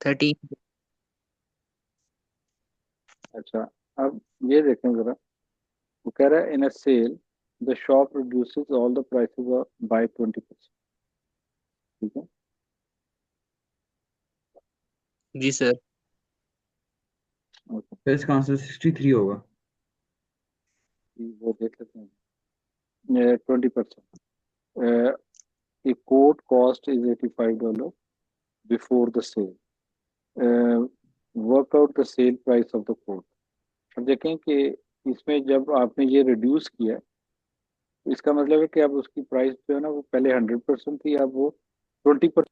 13। अच्छा, अब ये देखें जरा, वो कह रहा है in a sale the shop reduces all the prices by 20%। ठीक है। जी सर। ओके, तो इसका आंसर 63 होगा। वो देख लेते हैं। 20%। A quote cost is $85 before the sale. Work out the sale price of the quote. अब देखें कि इसमें जब आपने ये रिड्यूस किया है, तो इसका मतलब है कि अब उसकी प्राइस जो है ना, वो पहले 100% थी, अब वो 20%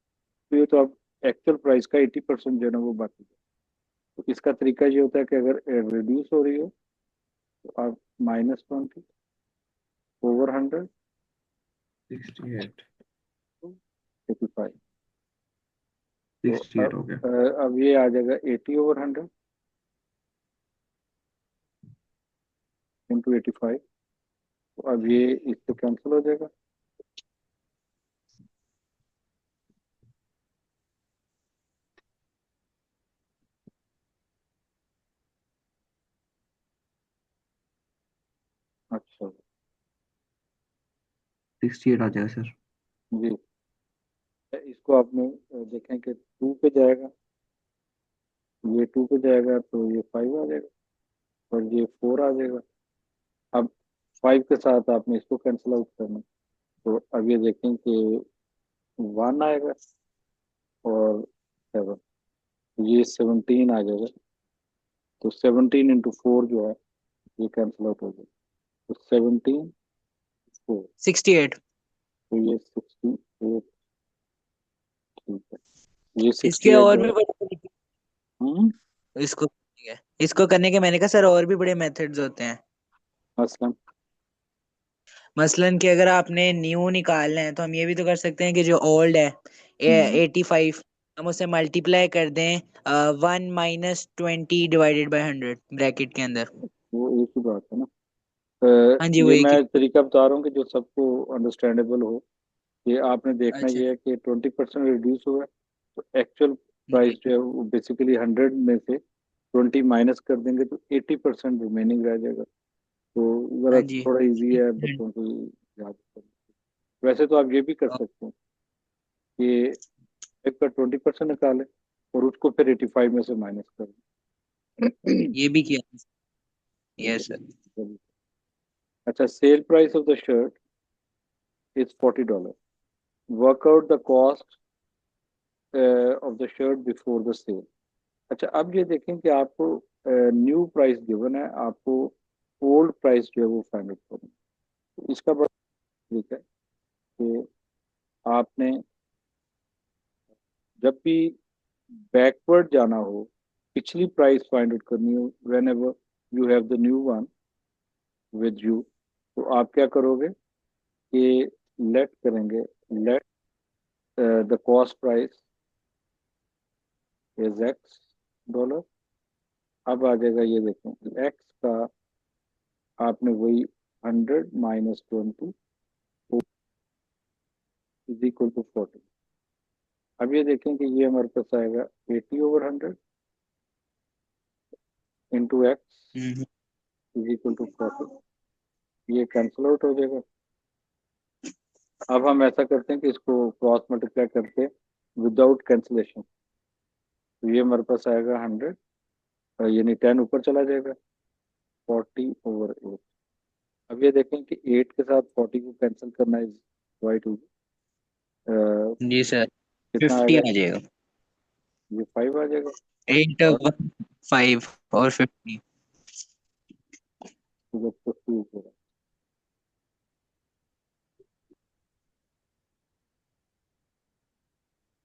हुई है, तो अब एक्चुअल प्राइस का 80% जो है ना वो बाकी है। तो इसका तरीका ये होता है कि अगर रिड्यूस हो रही हो तो आप -20 ओवर 100 68। 85। तो 68 हो गया। अब ये आ जाएगा 80 ओवर 100 इंटू 85। तो अब ये इससे कैंसिल हो जाएगा। अच्छा 68 आ जाएगा सर। जी, इसको आपने देखें कि 2 पे जाएगा, ये 2 पे जाएगा तो ये 5 आ जाएगा, और ये 4 आ जाएगा। अब 5 के साथ आपने इसको कैंसिल आउट करना, तो अब ये देखें कि 1 आएगा और 7, ये 17 आ जाएगा। तो 17 × 4 जो है ये कैंसिल आउट हो जाएगा, तो 17 4, 68। तो ये 68। ठीक है, ये इसके 68 और जो भी है। बड़े हम्म। इसको इसको करने के मैंने कहा सर और भी बड़े मेथड्स होते हैं। मसलन। मसलन कि अगर आपने न्यू निकालना है तो हम ये भी तो कर सकते हैं कि जो ओल्ड है हम्म, 85, हम उसे मल्टीप्लाई कर दें 1 - 20 डिवाइडेड बाय 100 ब्रैकेट के अंदर। वो एक ही बात है ना। हाँ जी, वो ये एक ही। मैं तरीका बता रहा हूँ कि जो सबको अंडरस्टैंडेबल हो। ये आपने देखना अच्छा। ये है कि 20% रिड्यूस हुआ है, तो एक्चुअल प्राइस जी। जो है वो बेसिकली 100 में से 20 माइनस कर देंगे तो 80% रिमेनिंग रह जाएगा। तो हाँ ज़रा जी। थोड़ा इजी है बच्चों को याद करना। वैसे तो आप ये भी कर सकते हैं कि एक का 20% निकालें और उसको फिर 85 में से माइनस कर दें। ये भी किया। Yes sir. अच्छा, sale price of the shirt is $40। Work out the cost of the shirt before the sale. अच्छा, अब ये देखें कि आपको न्यू प्राइस गिवन है, आपको ओल्ड प्राइस जो है वो फाइंड आउट करना है। तो इसका बड़ा तरीका है कि आपने जब भी बैकवर्ड जाना हो, पिछली प्राइस फाइंड आउट करनी हो, when ever you have the new one with you, तो आप क्या करोगे कि लेट करेंगे, let the cost price is $X। अब आ जाएगा, ये देखें एक्स का आपने वही 100 - 20 इज इक्वल टू 40। अब ये देखें कि ये हमारे पास आएगा 80 over 100 into x hmm. Is equal to 40। ये कैंसिल आउट हो जाएगा। अब हम ऐसा करते हैं कि इसको क्रॉस मल्टीप्लाई करके विदाउट कैंसिलेशन, तो ये हमारे पास आएगा 100, यानी 10 ऊपर चला जाएगा, 40/8। अब ये देखें कि 8 के साथ 40 को कैंसिल करना इज क्वाइट इजी। जी सर। कितना 50 आएगा? आ जाएगा। ये 5 आ जाएगा। 8 और 1 5 और 50। जब 50 ऊपर है।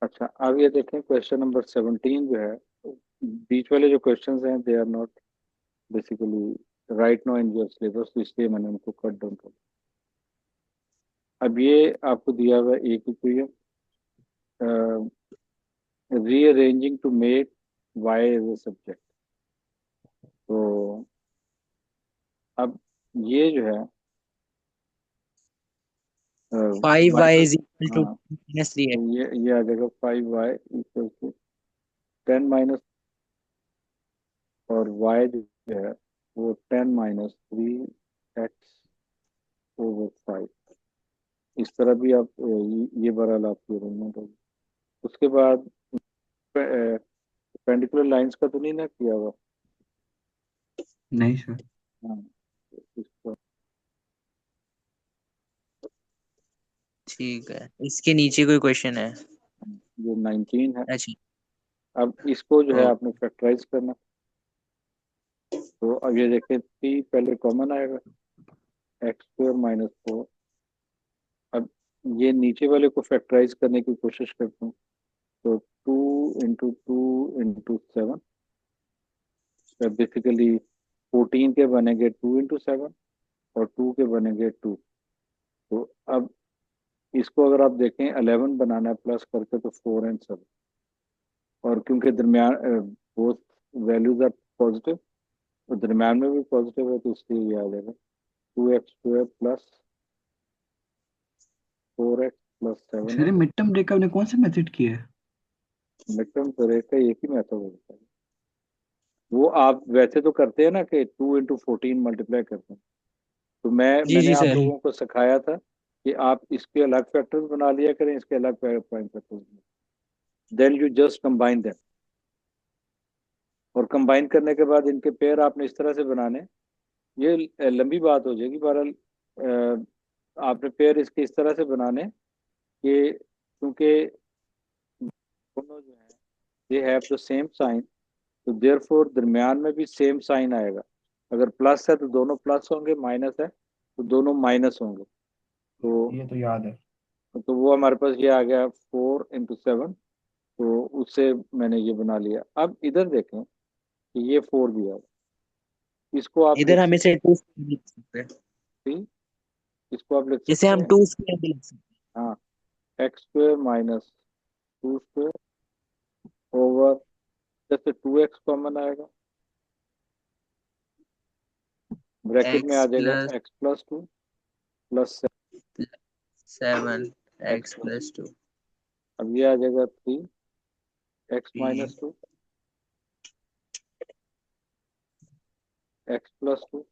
अच्छा, अब ये देखें क्वेश्चन नंबर 17 जो है, बीच वाले जो क्वेश्चंस हैं they are not basically right no in your syllabus, तो इसलिए मैंने उनको कट डाउन कर दिया। अब ये आपको दिया हुआ है एक equation, rearranging to make y as a subject. तो अब ये जो है 5 y, y is equal to हाँ, -3 है। तो ये आ जाएगा 5y इक्वल टू 10 माइनस, और y जो है वो 10 माइनस 3x ओवर 5। इस तरह भी आप ये बहरहाल आपकी अरेंजमेंट होगी। उसके बाद पेंडिकुलर लाइंस का तो नहीं ना किया हुआ? नहीं सर। हाँ, तो इसका ठीक है, इसके नीचे कोई क्वेश्चन है? जो 19 है, अच्छा। अब इसको जो है ओ, आपने फैक्टराइज करना। तो अब ये देखिए, 3 पहले कॉमन आएगा, एक्स स्क्वायर माइनस 4। अब ये नीचे वाले को फैक्टराइज करने की कोशिश करते हैं। तो 2 इंटू 7, बेसिकली 14 के बनेंगे 2 इंटू 7, और 2 के बनेंगे 2। तो अब इसको अगर आप देखें 11 बनाना है प्लस करके, तो 4 एंड 7, और क्योंकि दरमियान बोथ वैल्यूज आर पॉजिटिव, तो दरमियान में भी पॉजिटिव है, तो इसलिए ये आ जाएगा 2x² plus 4x plus 7 sir है। मिड टर्म ब्रेकअप ने कौन सा मेथड किया है? मिड तो रेट का एक ही मेथड होता है। वो आप वैसे तो करते हैं ना कि 2 इंटू 14 मल्टीप्लाई करते हैं। तो जी मैंने जी आप सर। लोगों को सिखाया था कि आप इसके अलग फैक्टर्स बना लिया करें, इसके अलग prime factors, then you just combine them, और कंबाइन करने के बाद इनके पेयर आपने इस तरह से बनाने। ये लंबी बात हो जाएगी, बहरहाल आपने पेयर इसके इस तरह से बनाने कि क्योंकि दोनों जो है they have the same sign, तो देयरफॉर दरमियान में भी सेम साइन आएगा। अगर प्लस है तो दोनों प्लस होंगे, माइनस है तो दोनों माइनस होंगे। तो ये तो याद है। वो हमारे पास ये आ गया 4 इंटू 7। तो उससे मैंने ये बना लिया। अब इधर देखें कि ये 4 भी है, इसको आप इधर लिख हम सकते इसे टू स्क्वायर भी लिख सकते हैं। हैं, इसको आप लिख इसे सकते हम हैं। टू स्क्वायर भी लिख सकते हाँ, x² माइनस 2² ओवर, जैसे 2x कॉमन आएगा, हैं। ब्रैकेट में आ एक्स जाएगा plus x+2 plus 7 x x plus, plus 2। अब ये आ जाएगा 3x-2 x+2।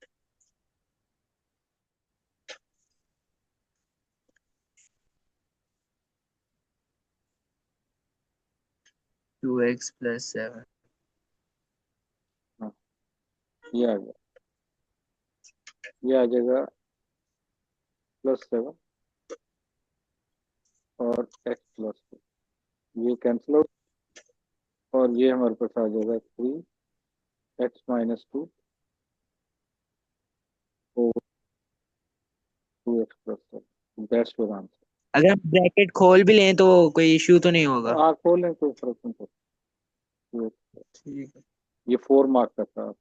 2x+7। हाँ, ये आ गया, ये आ जाएगा +7 और x+2, ये कैंसिल आउट, और ये हमारे पास आ जाएगा 3x-2 और 2x+7। That's your answer. अगर हम ब्रैकेट खोल भी लें तो कोई इश्यू तो नहीं होगा? हाँ, खोलें, कोई फर्क नहीं पड़ता। ठीक है। ये 4 मार्क का था।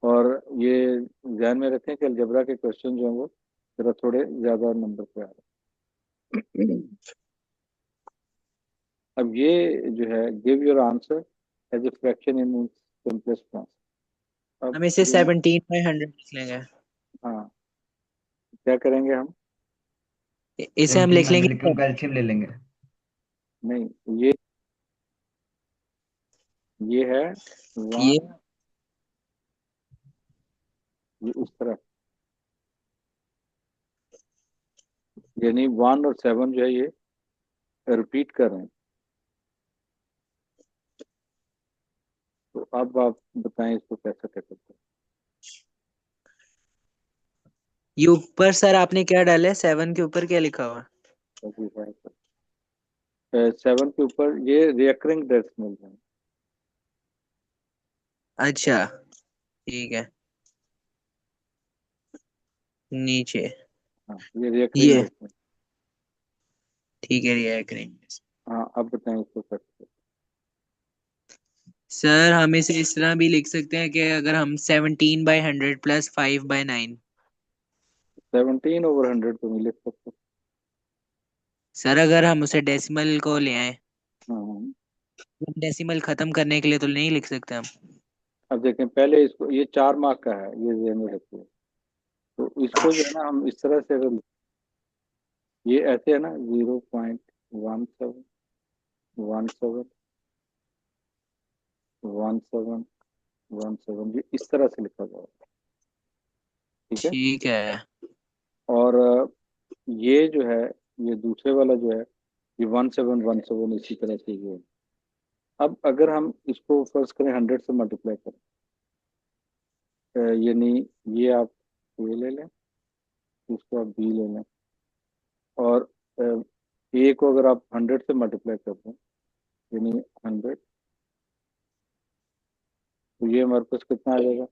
और ये ध्यान में रखें कि अलजेब्रा के क्वेश्चन जो हैं वो जरा थोड़े ज्यादा नंबर पे आ रहे हैं। अब ये जो है, give your answer as a fraction in simplest form. अब हम इसे ये, 17/100 लिख लेंगे। हाँ, क्या करेंगे हम? इसे हम 17 लिख में लेंगे हंड्रेड क्यों, एलसीएम ले लेंगे। नहीं, ये है ये 1, ये इस तरह, यानी 1 और 7 जो है ये रिपीट कर रहे हैं। तो अब आप बताएं इसको कैसे कर सकते ये ऊपर सर आपने क्या डाला है? 7 के ऊपर क्या लिखा हुआ है? हैं? 7 के ऊपर ये रिकरिंग डेट्स मिल रहे हैं। अच्छा, ठीक है। नीचे हाँ, ये रिकरिंग ये, डेट्स में। ठीक है, ये करेंगे। हाँ, अब बताएं इसको कैसे। सर हम इसे इस तरह भी लिख सकते हैं कि अगर हम 17/100 प्लस 5/9। 17/100 तो नहीं लिख सकते। सर अगर हम उसे डेसिमल को ले आए, हाँ, हाँ। डेसिमल खत्म करने के लिए तो नहीं लिख सकते हम? अब देखें, पहले इसको, ये 4 मार्क का है, ये ध्यान में रखिए। तो इसको जो है ना, हम इस तरह से अगर, ये ऐसे है ना, 0.1717 1717 ये इस तरह से लिखा जाएगा। ठीक है। ठीक है। और ये जो है, ये दूसरे वाला जो है, ये 1717 इसी तरह से ये है। अब अगर हम इसको फर्स्ट करें 100 से मल्टीप्लाई करें, यानी ये आप ए ले लें, इसको आप बी ले लें, और ए को अगर आप 100 से मल्टीप्लाई कर दें, यानी 100, तो ये हमारे पास कितना आ जाएगा,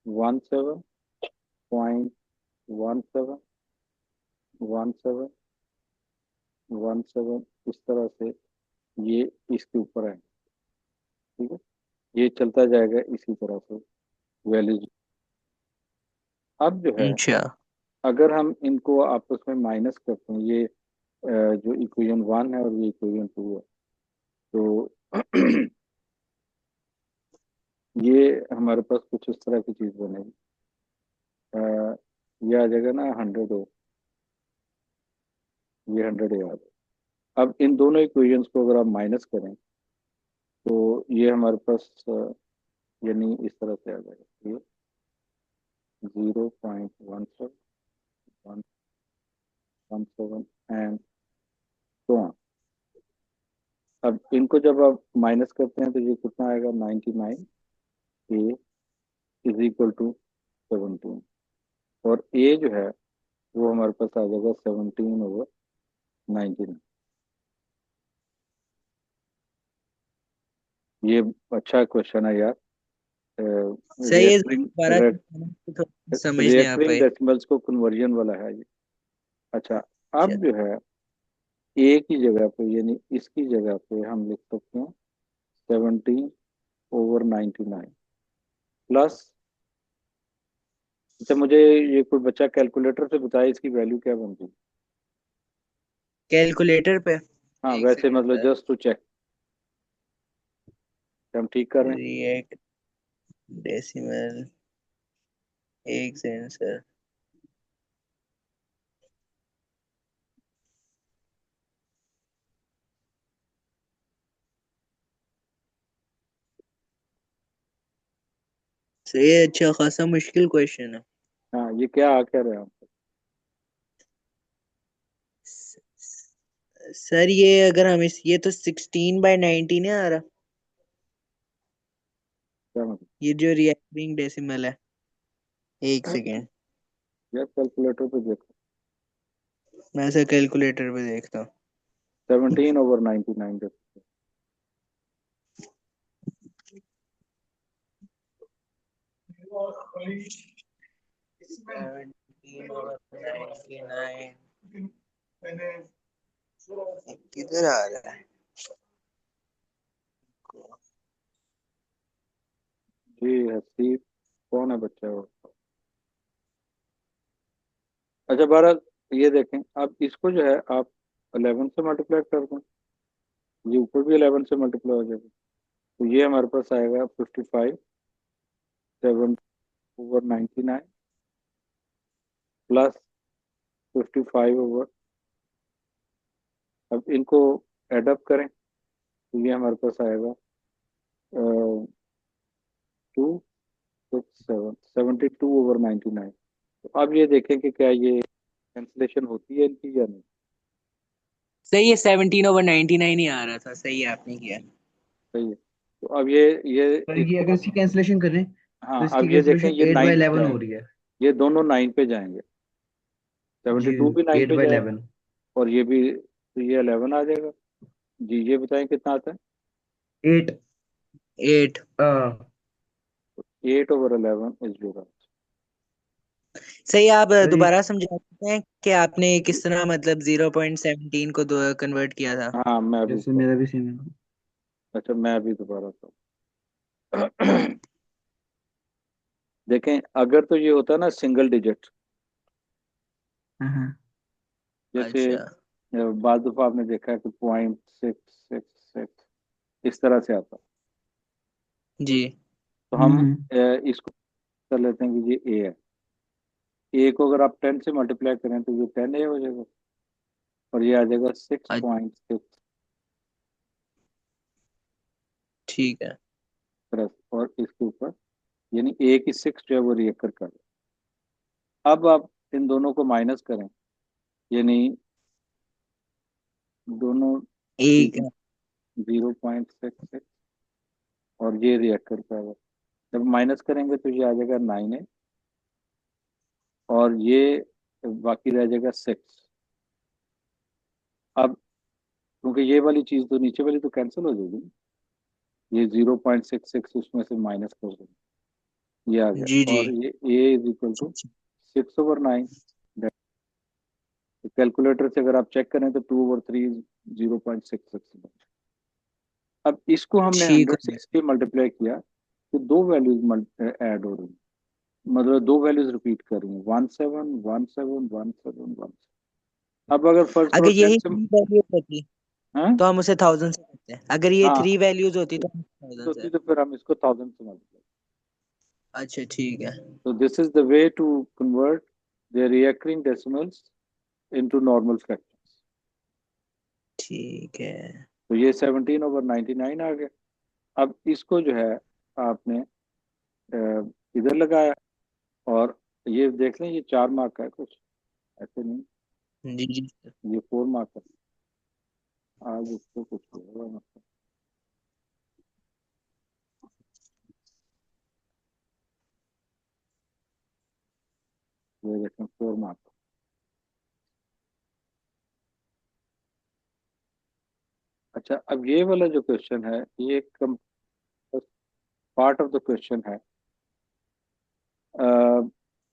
17.1717 इस तरह से ये इसके ऊपर है। ठीक है। ये चलता जाएगा इसी तरह से वैल्यूज। अब जो है, अच्छा। अगर हम इनको आपस में माइनस करते हैं, ये जो इक्वेशन 1 है और ये इक्वेशन 2 है, तो ये हमारे पास कुछ इस तरह की चीज बनेगी। अ, ये आ जाएगा ना 100 हो, ये 100 याद है। अब इन दोनों इक्वेशंस को अगर आप माइनस करें, तो ये हमारे पास यानी इस तरह से आ जाएगा, ये 0.1717 एंड तो on। अब इनको जब आप माइनस करते हैं तो ये कितना आएगा, 99 ए इज इक्वल टू 17, और ए जो है वो हमारे पास आ जाएगा 17/99। ये अच्छा क्वेश्चन है यार। सही है। रिएक्टिंग दोबारा समझ नहीं आ रिएक्टिंग पाई। डेसिमल्स को कन्वर्जन वाला है ये। अच्छा, अब चल। जो है ए की जगह पे, यानी इसकी जगह पे हम लिख सकते हैं 17/99 प्लस। अच्छा, मुझे ये कोई बच्चा कैलकुलेटर से बताए इसकी वैल्यू क्या बनती। कैलकुलेटर पे। हाँ, एक वैसे सेकंड मतलब सर। जस्ट टू चेक हम ठीक कर रहे हैं। React decimal. एक सेकंड सर। सही है। अच्छा खासा मुश्किल क्वेश्चन है। हाँ, ये क्या आ क्या रहे हैं आप। सर ये अगर हम इस ये तो 16/19 है आ रहा। क्या मतलब। ये जो रिएक्टिंग डेसिमल है। एक सेकेंड। यार कैलकुलेटर पे देखो, मैं सर कैलकुलेटर पे देखता हूँ। 17/99 देखो। 17/99 किधर आ रहा है। जी हसीब, कौन है बच्चा वो। अच्छा, बहरहाल ये देखें, अब इसको जो है आप 11 से मल्टीप्लाई कर दें, ये ऊपर भी 11 से मल्टीप्लाई हो जाएगा, तो ये हमारे पास आएगा 55 7/99 प्लस 55 अब इनको एडअप करें, तो ये हमारे पास आएगा 267 72/99। तो अब ये देखें कि क्या ये कैंसिलेशन होती है इनकी या नहीं। सही है। 17/99 ही आ रहा था। सही है आपने किया। सही है। तो अब ये पर ये इसको अगर अब, इसकी कैंसिलेशन करें तो हाँ इसकी अब ये देखें, कैंसिलेशन ये 8 बाई 9 पे 11 हो जाएंगे, रही है। ये दोनों 9 पे जाएंगे, जी, 72 भी 9 8 पे बाई जाएगा, 11। और ये भी, तो ये 11 आ जाएगा। जी ये बताएं कितना आता है। 8। 8। 8/11 इज योर। सही है। आप सर ये दोबारा समझा सकते हैं कि आपने किस तरह मतलब 0.17 को कन्वर्ट किया था। हाँ मैं अभी जैसे मेरा भी सेम है। अच्छा, मैं अभी दोबारा तो देखें, अगर तो ये होता है ना सिंगल डिजिट, हाँ हाँ। जैसे अच्छा। बाज दफा आपने देखा है कि 0.666 इस तरह से आता, जी। तो हम हम्म। इसको कर लेते हैं कि ये ए है। ए को अगर आप 10 से मल्टीप्लाई करें तो ये 10 ए हो जाएगा, और ये आ जाएगा अच्छा, 6.6। ठीक है। प्रेस और इसके ऊपर, यानी ए की 6 जो है वो रिएक्टर कर रहे हैं। अब आप इन दोनों को माइनस करें, यानी दोनों एक चीजें 0.66 और ये रिएक्टर कर रहे हैं। जब माइनस करेंगे तो ये आ जाएगा 9 और ये बाकी रह जाएगा 6। अब क्योंकि ये वाली चीज तो नीचे वाली तो कैंसिल हो जाएगी ना, ये 0.66 उसमें से माइनस कर देंगे, ये आ गया। जी जी। और ये ए इज इक्वल टू 6/9। कैलकुलेटर से अगर आप चेक करें तो 2/3 0.66। अब इसको हमने ठीक 100 हो से गया। इसलिए मल्टीप्लाई किया तो दो वैल्यूज ऐड हो रही हैं, मतलब दो वैल्यूज रिपीट कर रही हैं, 17171717। अब अगर फर्ज करो अगर 10 यही से, थ्री वैल्यूज होती हाँ तो हम उसे 1000 से करते हैं, अगर ये हाँ, थ्री वैल्यूज होती तो हम 1000 होती से। तो फिर हम इसको 1000 से मल्टीप्लाई। अच्छा ठीक है। So this is the way to convert the recurring decimals into normal fractions. ठीक है। तो ये 17/99 आ गया। अब इसको जो है आपने इधर लगाया, और ये देख लें ये 4 मार्क का है कुछ, ऐसे नहीं, जी जी। ये 4 मार्क का। आज इसको कुछ होगा मतलब, ये देखें 4 मार्क। अच्छा, अब ये वाला जो क्वेश्चन है ये कम पार्ट ऑफ द क्वेश्चन है।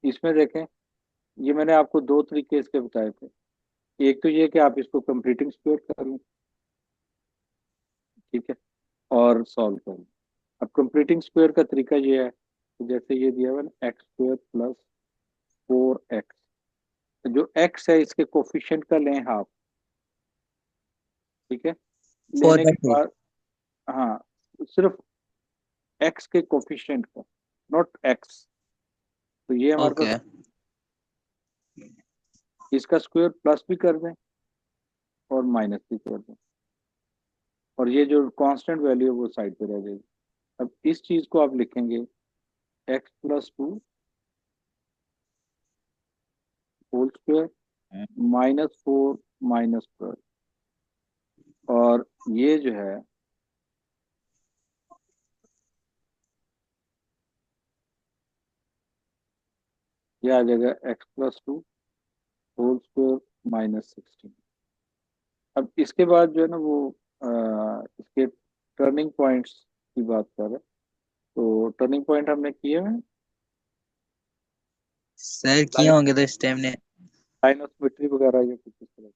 इसमें देखें, ये मैंने आपको दो तरीके इसके बताए थे। एक तो ये कि आप इसको कंप्लीटिंग स्क्वायर कर लें, ठीक है, और सॉल्व कर लें। अब कंप्लीटिंग स्क्वायर का तरीका ये है कि जैसे ये दिया हुआ है x² प्लस 4x, जो x है इसके कोफिशिएंट का लें हाफ, ठीक है। फोर लेने बाई के टू बाद, हाँ, सिर्फ x के कोफिशिएंट का, नॉट x। तो ये हमारे पास, ओके। इसका स्क्वायर प्लस भी कर दें और माइनस भी कर दें, और ये जो कांस्टेंट वैल्यू है वो साइड पे रह जाएगी। अब इस चीज को आप लिखेंगे x+2 होल स्क्वायर -4 -12, और ये जो है ये आ जाएगा x+2 होल स्क्वायर -16। अब इसके बाद जो है ना वो इसके टर्निंग पॉइंट्स की बात कर रहे हैं। तो टर्निंग पॉइंट हमने किए हैं, सर किए लाइन होंगे तो इस टाइम ने। लाइन ऑफ सिमेट्री वगैरह या कुछ इस तरह।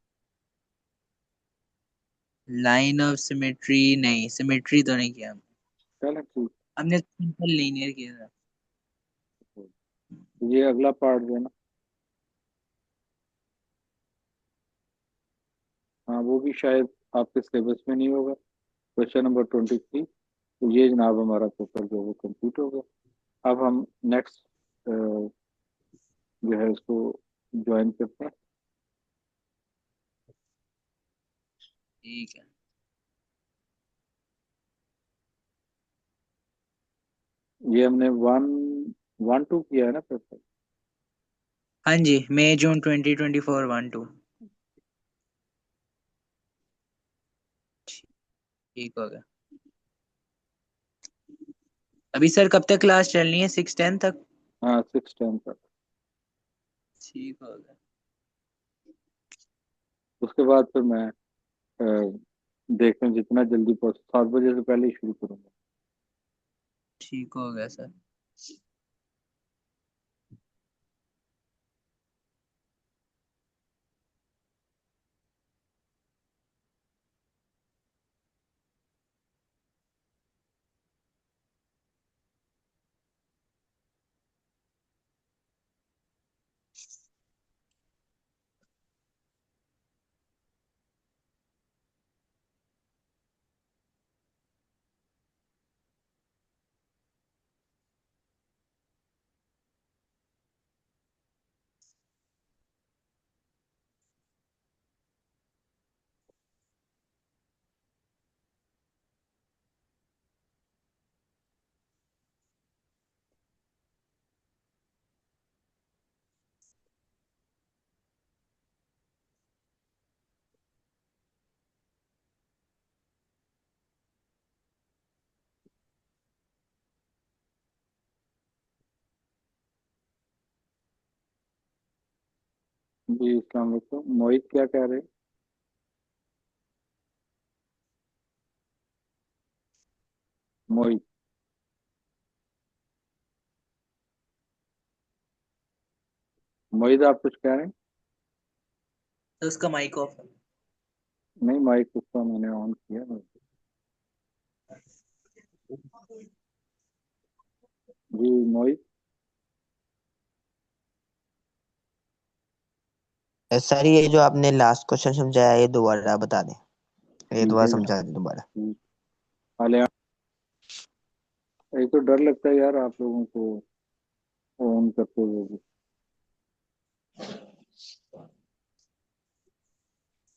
लाइन ऑफ सिमेट्री नहीं, सिमेट्री तो नहीं किया। चलो ठीक हमने सिंपल लीनियर किया था। है। तो ये अगला पार्ट जो है ना, हाँ वो भी शायद आपके सिलेबस में नहीं होगा, क्वेश्चन नंबर 23। तो ये जनाब हमारा पेपर जो है वो कंप्लीट हो गया। अब हम नेक्स्ट जो है इसको ज्वाइन करते हैं। ठीक है। ये हमने 1 1 2 किया है ना पेपर। हाँ जी, मई जून 2024 1 2। ठीक हो गया। अभी सर कब तक क्लास चलनी है, 6-10 तक? हाँ 6 10 तक। ठीक हो गया। उसके बाद फिर मैं देखते हैं जितना जल्दी पहुंच, 7 बजे से पहले ही शुरू करूंगा। ठीक हो गया सर। जी अस्सलाम वालेकुम। मोहित क्या कह रहे हैं? मोहित, मोहित आप कुछ कह रहे हैं? तो उसका माइक ऑफ है। नहीं, माइक उसका मैंने ऑन किया है। जी मोहित। सर ये जो आपने लास्ट क्वेश्चन समझाया ये दोबारा बता दें, ये ठीक दोबारा है। समझा दें दोबारा। ठीक। हाले एक तो डर लगता है यार आप लोगों को फोन करते हुए भी।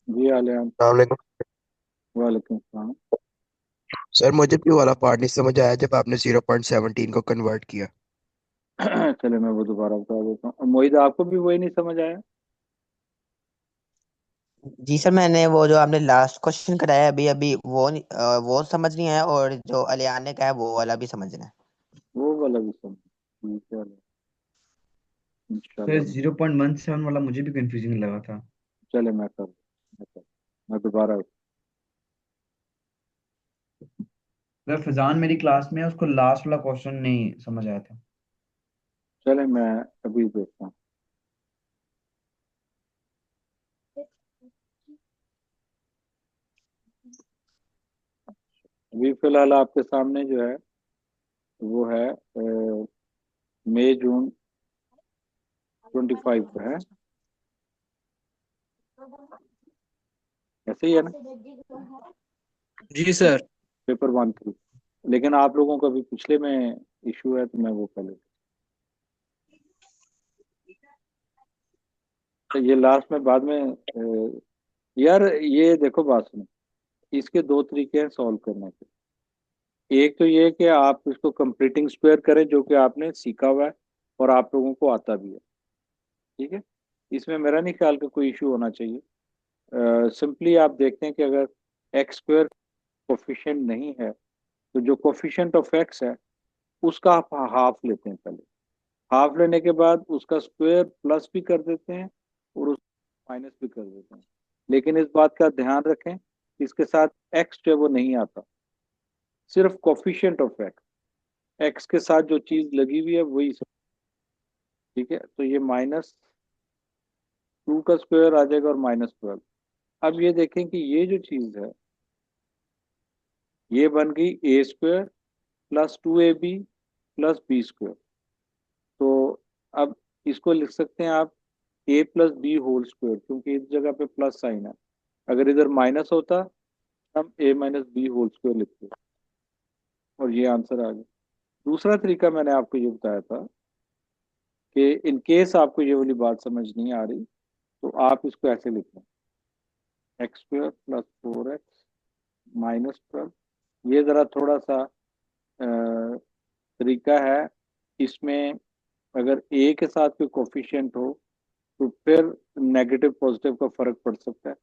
जी हाले। अस्सलामुअलैकुम। वालेकुम सलाम। सर मुझे भी वाला पार्ट नहीं समझ आया जब आपने 0.17 को कन्वर्ट किया। चले मैं वो दोबारा बता देता हूँ। मोहित आपको भी वही नहीं समझ आया? जी सर, मैंने वो जो आपने लास्ट क्वेश्चन कराया अभी अभी वो समझ नहीं आया, और जो अलियान ने कहा है वो वाला भी समझना है। वो वाला भी समझ। ठीक है, सर इंशाल्लाह। 0.17 वाला मुझे भी कंफ्यूजिंग लगा था। चले मैं दोबारा। सर फैजान मेरी क्लास में है, उसको लास्ट वाला क्वेश्चन नहीं समझ आया था। चले मैं अभी देखता हूँ। अभी फिलहाल आपके सामने जो है वो है मई जून 25 का है। ऐसे ही है ना? जी सर। पेपर 1 3। लेकिन आप लोगों का भी पिछले में इशू है तो मैं वो पहले। तो ये लास्ट में बाद में यार ये देखो बात सुनो। इसके दो तरीके हैं सॉल्व करने के। एक तो ये कि आप इसको कंप्लीटिंग स्क्वायर करें जो कि आपने सीखा हुआ है और आप लोगों को आता भी है। ठीक है। इसमें मेरा नहीं ख्याल का कोई इशू होना चाहिए। सिंपली आप देखते हैं कि अगर एक्स स्क्वायर कोफिशिएंट नहीं है तो जो कोफिशिएंट ऑफ एक्स है उसका आप हाफ लेते हैं पहले। हाफ लेने के बाद उसका स्क्वायर प्लस भी कर देते हैं और उस माइनस भी कर देते हैं। लेकिन इस बात का ध्यान रखें कि इसके साथ एक्स जो है वो नहीं आता, सिर्फ कोफिशिएंट ऑफ एक्स। एक्स के साथ जो चीज लगी हुई है वही सब। ठीक है, तो ये -2 का स्क्वायर आ जाएगा और -12। अब ये देखें कि ये जो चीज है ये बन गई A square plus 2ab plus B square. तो अब इसको लिख सकते हैं आप A plus B whole square, क्योंकि इस जगह पे प्लस साइन है। अगर इधर माइनस होता हम ए माइनस बी होल स्क्वायर लिखते और ये आंसर आ गया। दूसरा तरीका मैंने आपको ये बताया था कि इन केस आपको ये वाली बात समझ नहीं आ रही तो आप इसको ऐसे लिखें, x square plus 4x minus 12। ये ज़रा थोड़ा सा तरीका है। इसमें अगर ए के साथ कोई कोफिशिएंट हो तो फिर नेगेटिव पॉजिटिव का फर्क पड़ सकता है।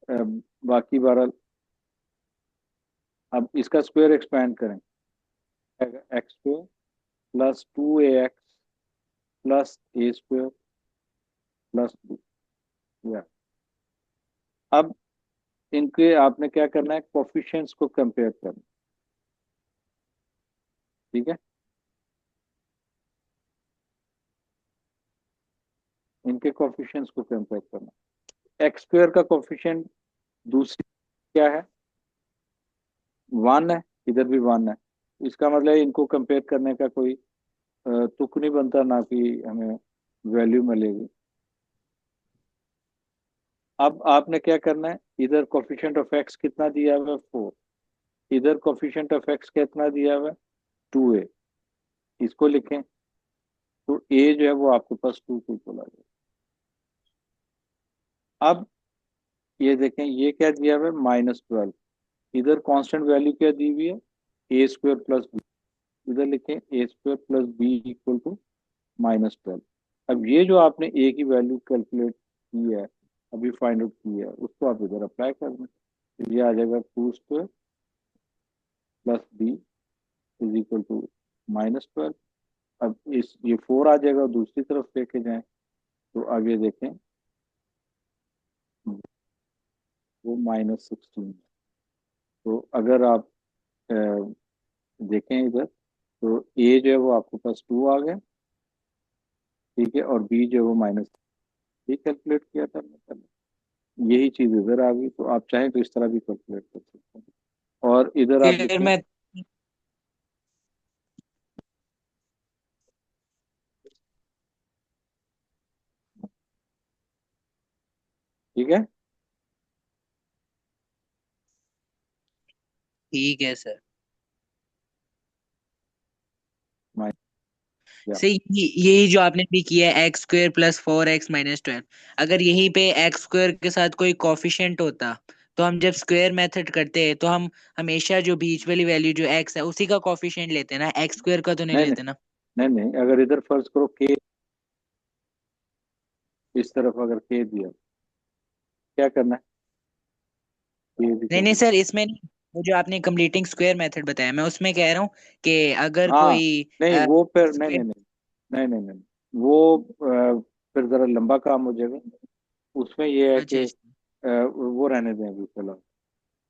अ, बाकी बहरहाल अब इसका स्क्वायर एक्सपेंड करें, X square plus 2ax plus A square plus B. या अब इनके आपने क्या करना है, कोफिशिएंट्स को कंपेयर करना। ठीक है, इनके कोफिशिएंट्स को कंपेयर करना। एक्स स्क्वायर का कोफिशिएंट दूसरी क्या है, 1 है। इधर भी 1 है। इसका मतलब इनको कंपेयर करने का कोई तुक नहीं बनता, ना कि हमें वैल्यू मिलेगी। अब आपने क्या करना है, इधर कोफिशिएंट ऑफ एक्स कितना दिया हुआ है 4, इधर कोफिशिएंट ऑफ एक्स कितना दिया हुआ है 2a। इसको लिखें तो a जो है वो आपके पास 2 को बोला जाए। अब ये देखें ये क्या दिया हुआ है -12। इधर कांस्टेंट वैल्यू क्या दी हुई है, ए स्क्वायर प्लस बी। इधर लिखें A square plus B equal to -12। अब ये जो आपने ए की वैल्यू कैलकुलेट की है, अभी फाइंड आउट की है, उसको आप इधर अप्लाई कर दें तो ये आ जाएगा 2 square plus B is equal to -12। अब इस ये 4 आ जाएगा, दूसरी तरफ लेके जाएं तो आगे देखें वो -16। तो अगर आप अ, देखें इधर, तो ए जो है वो आपके पास 2 आ गया, ठीक है, और बी जो है वो -3 कैलकुलेट किया था हमने पहले, यही चीज इधर आ गई। तो आप चाहें तो इस तरह भी कैलकुलेट कर सकते हैं। और इधर आप फिर देखें, मैं ठीक है। ठीक है सर। माइ- या सही, यही जो आपने भी किया है, x² + 4x - 12, अगर यहीं पे x² के साथ कोई कोफिशिएंट होता, तो हम जब स्क्वायर मेथड करते हैं तो हम हमेशा जो बीच वाली वैल्यू जो x है उसी का कोफिशिएंट लेते हैं ना, x² का तो नहीं नहीं नहीं लेते ना। नहीं नहीं, अगर इधर फर्ज करो के, इस तरफ अगर के दिया, क्या करना है, के नहीं नहीं दिया। सर, इसमें नहीं। वो जो आपने कंप्लीटिंग स्क्वायर मेथड बताया, मैं उसमें कह रहा हूँ कि अगर हाँ, कोई नहीं वो फिर नहीं नहीं स्क्वायर। नहीं नहीं नहीं नहीं, वो फिर जरा लंबा काम हो जाएगा। उसमें ये है अच्छा कि अच्छा। वो रहने दें अभी फिलहाल।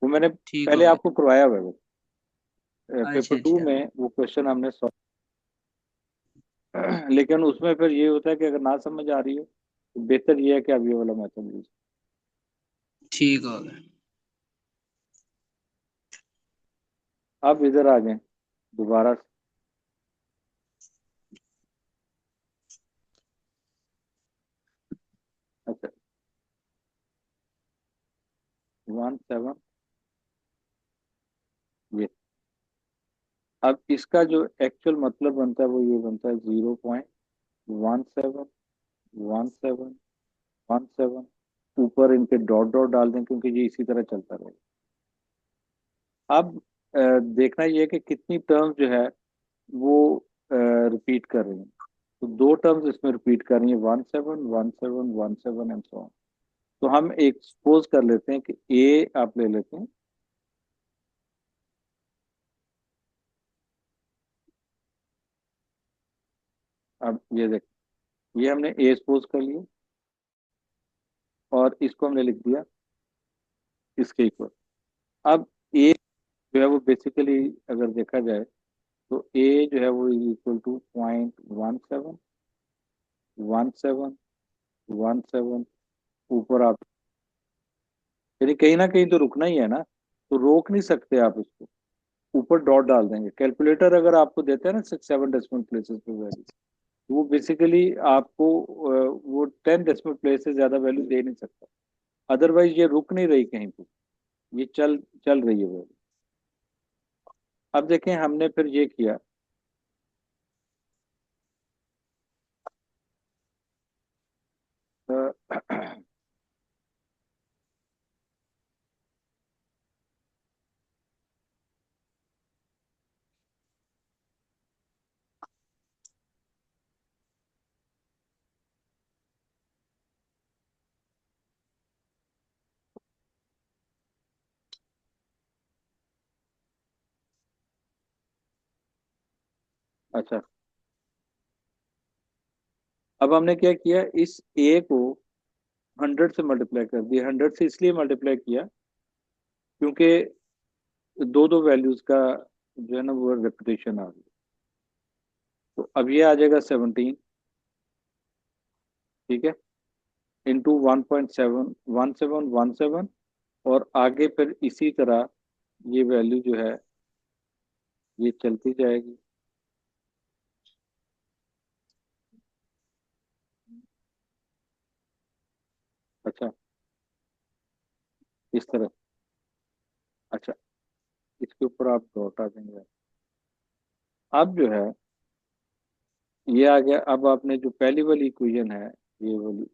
वो मैंने ठीक पहले होगा। आपको करवाया हुआ है पेपर अच्छा 2 अच्छा। में वो क्वेश्चन हमने सॉल्व। लेकिन उसमें फिर ये होता है कि अगर ना समझ आ रही हो तो बेहतर ये है कि आप ये वाला मेथड यूज। ठीक होगा। अब इधर आ जाएं दोबारा से। अच्छा, 17, ये अब इसका जो एक्चुअल मतलब बनता है वो ये बनता है 0.171717। ऊपर इनके डॉट डॉट डाल दें क्योंकि ये इसी तरह चलता रहेगा। अब देखना ये है कि कितनी टर्म्स जो है वो रिपीट कर रही हैं। तो 2 टर्म्स इसमें रिपीट कर रही हैं, 171717 एंड सो ऑन। तो हम एक सपोज कर लेते हैं कि ए आप ले लेते हैं। अब ये देख, ये हमने ए सपोज कर लिया और इसको हमने लिख दिया इसके इक्वल। अब ए जो है वो बेसिकली अगर देखा जाए तो ए जो है वो इज इक्वल टू 0.171717। ऊपर आप, यानी कहीं ना कहीं तो रुकना ही है ना, तो रोक नहीं सकते आप इसको, ऊपर डॉट डाल देंगे। कैलकुलेटर अगर आपको देता है ना 6-7 डेसिमल प्लेसेस पे वैल्यू, तो वो बेसिकली आपको वो 10 डेसिमल प्लेस से ज्यादा वैल्यू दे नहीं सकता। अदरवाइज ये रुक नहीं रही कहीं पे, ये चल चल रही है वैल्यू। अब देखें हमने फिर ये किया। अ, अच्छा, अब हमने क्या किया, इस ए को 100 से मल्टीप्लाई कर दिया। 100 से इसलिए मल्टीप्लाई किया क्योंकि दो दो वैल्यूज का जो है ना वो रेपिटेशन आ गई। तो अब ये आ जाएगा 17, ठीक है, इंटू 1.71717। और आगे फिर इसी तरह ये वैल्यू जो है ये चलती जाएगी। अच्छा, इस तरह। अच्छा, इसके ऊपर आप डॉट आ देंगे। अब जो है ये आ गया। अब आपने जो पहली वाली इक्वेशन है, ये वाली,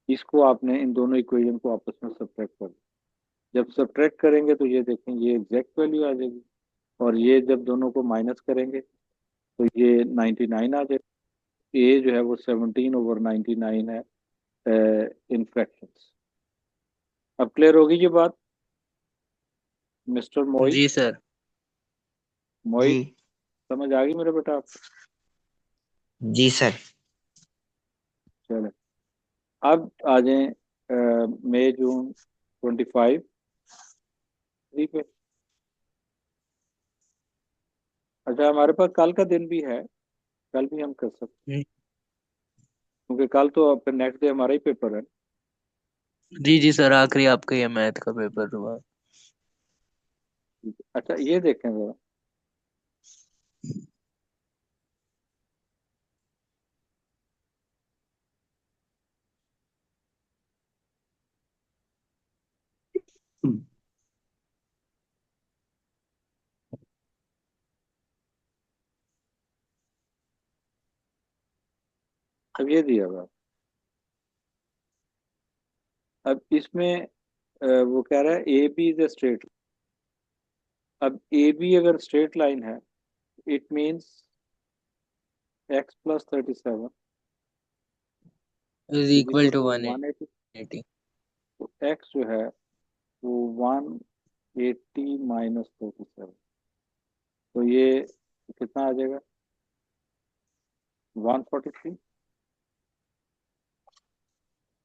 इसको आपने इन दोनों इक्वेशन को आपस में सब्ट्रैक्ट कर दिया। जब सब्ट्रैक्ट करेंगे तो ये देखें ये एग्जैक्ट वैल्यू आ जाएगी। और ये जब दोनों को माइनस करेंगे तो ये 99 आ जाएगा। ए जो है वो 17/99 है इन फ्रैक्शंस। अब क्लियर होगी ये बात मिस्टर मोहित? जी सर। जी। मोहित, समझ आ गई मेरे बेटा आपको? जी सर। चले, अब आ जाएं मई जून 25 3 पे। अच्छा, हमारे पास कल का दिन भी है, कल भी हम कर सकते हैं, क्योंकि कल तो फिर नेक्स्ट डे हमारा ही पेपर है। जी जी सर, आखिरी आपका ये मैथ का पेपर हुआ। अच्छा, ये देखें जरा, अब ये दिया हुआ, अब इसमें वो कह रहा है A B is a straight. अब ए बी अगर स्ट्रेट लाइन है, it means x plus 37 is is equal equal to to 180। 180। तो एक्स जो है वो 180 माइनस 37, तो ये कितना आ जाएगा? 143।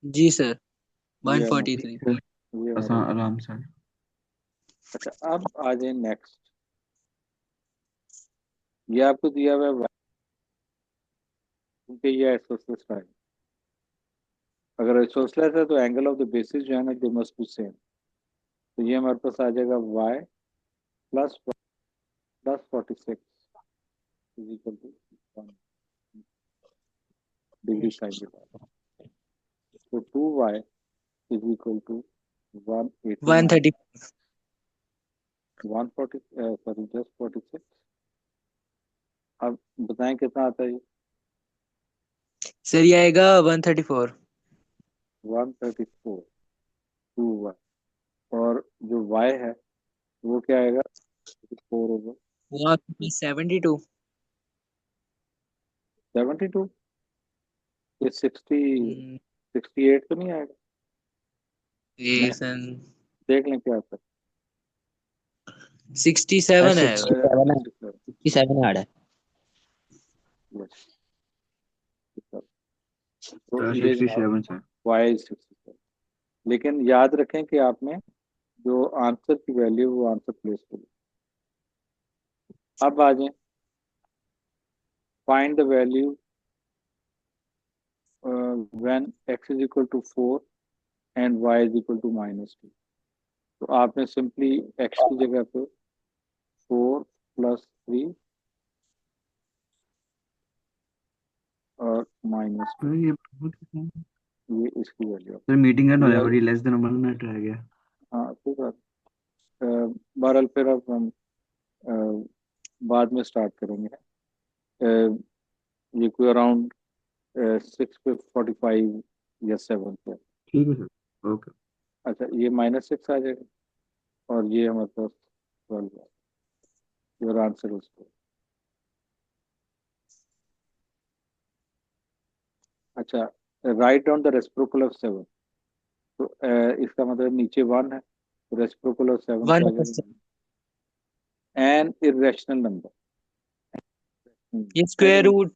जी सर, ये हमारा 143। ये हमारा आराम से। अच्छा, अब आ जाए नेक्स्ट। ये आपको दिया हुआ है क्योंकि ये आइसोसेलेस है। अगर आइसोसेलेस है तो एंगल ऑफ द बेसिस जो है ना, दे मस्ट बी सेम। तो ये हमारे पास आ जाएगा y plus 46 is equal to 1 degree sine theta. तो 2y is equal to 180 130। 140 sorry just 46। अब बताएं कितना आता है ये? सर ये आएगा 134। 134 2y, और जो y है वो क्या आएगा? 4 होगा। वो आपके पास 72। 72, ये 68 तो नहीं आएगा? ये नहीं, सन देख लें क्या आता 67 है। आएगा। 67 है, 67, 67 हार्ड है। yes, तो ये जनाब 67 सर। y 67। लेकिन याद रखें कि आपने जो आंसर की वैल्यू वो आंसर प्लेस करी। अब आ जाए, find the value when x is equal to 4 and y is equal to -2। तो आपने सिंपली x की जगह पे 4 प्लस 3 और -2, ये बहुत सर, ये इसकी वैल्यू। मीटिंग एंड हो ये जाएगा, लेस देन 1 मिनट रह गया। हाँ ठीक है। बहरहाल फिर अब हम अ, बाद में स्टार्ट करेंगे। ये कोई अराउंड 6:45 या 7 पे। ठीक है सर, ओके। अच्छा, ये -6 आ जाएगा और ये हमारे पास 12 है। योर आंसर उसको। अच्छा, write down the reciprocal of 7। तो इसका मतलब नीचे 1 है, तो रेसिप्रोकल ऑफ 7 वन क्या आ जाएगा? An irrational number. ये स्क्वायर रूट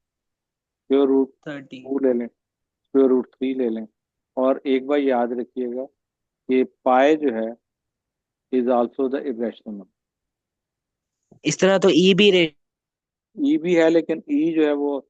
स्क्वायर रूट 30। 2 ले लें, स्क्वायर रूट 3 ले लें, और एक बार याद रखिएगा कि पाई जो है is also the irrational number. इस तरह तो ई भी रे। ई भी है, लेकिन ई जो है वो